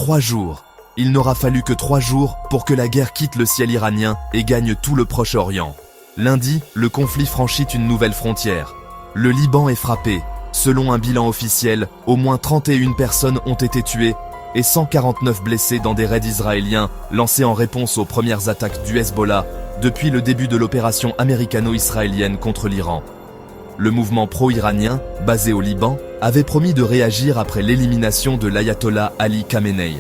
3 jours. Il n'aura fallu que 3 jours pour que la guerre quitte le ciel iranien et gagne tout le Proche-Orient. Lundi, le conflit franchit une nouvelle frontière. Le Liban est frappé. Selon un bilan officiel, au moins 31 personnes ont été tuées et 149 blessés dans des raids israéliens lancés en réponse aux premières attaques du Hezbollah depuis le début de l'opération américano-israélienne contre l'Iran. Le mouvement pro-iranien, basé au Liban, avait promis de réagir après l'élimination de l'ayatollah Ali Khamenei.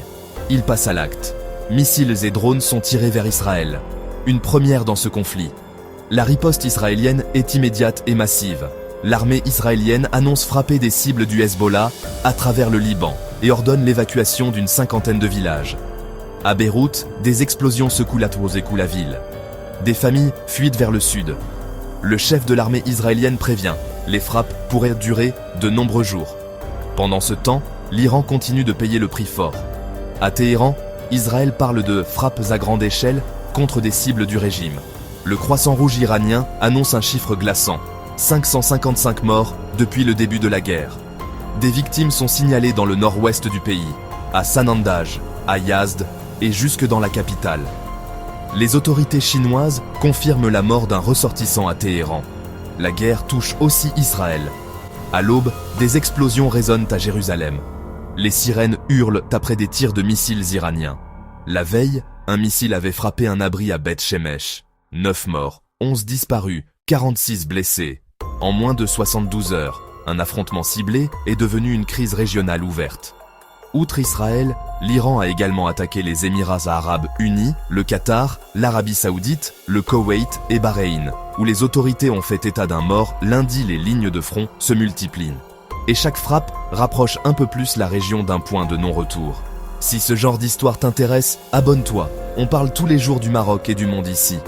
Il passe à l'acte. Missiles et drones sont tirés vers Israël. Une première dans ce conflit. La riposte israélienne est immédiate et massive. L'armée israélienne annonce frapper des cibles du Hezbollah à travers le Liban et ordonne l'évacuation d'une 50aine de villages. À Beyrouth, des explosions secouent la ville. Des familles fuient vers le sud. Le chef de l'armée israélienne prévient, les frappes pourraient durer de nombreux jours. Pendant ce temps, l'Iran continue de payer le prix fort. À Téhéran, Israël parle de frappes à grande échelle contre des cibles du régime. Le Croissant Rouge iranien annonce un chiffre glaçant. 555 morts depuis le début de la guerre. Des victimes sont signalées dans le nord-ouest du pays, à Sanandaj, à Yazd et jusque dans la capitale. Les autorités chinoises confirment la mort d'un ressortissant à Téhéran. La guerre touche aussi Israël. À l'aube, des explosions résonnent à Jérusalem. Les sirènes hurlent après des tirs de missiles iraniens. La veille, un missile avait frappé un abri à Beth Shemesh. 9 morts, 11 disparus, 46 blessés. En moins de 72 heures, un affrontement ciblé est devenu une crise régionale ouverte. Outre Israël, l'Iran a également attaqué les Émirats arabes unis, le Qatar, l'Arabie saoudite, le Koweït et Bahreïn, où les autorités ont fait état d'un mort. Lundi, les lignes de front se multiplient. Et chaque frappe rapproche un peu plus la région d'un point de non-retour. Si ce genre d'histoire t'intéresse, abonne-toi. On parle tous les jours du Maroc et du monde ici.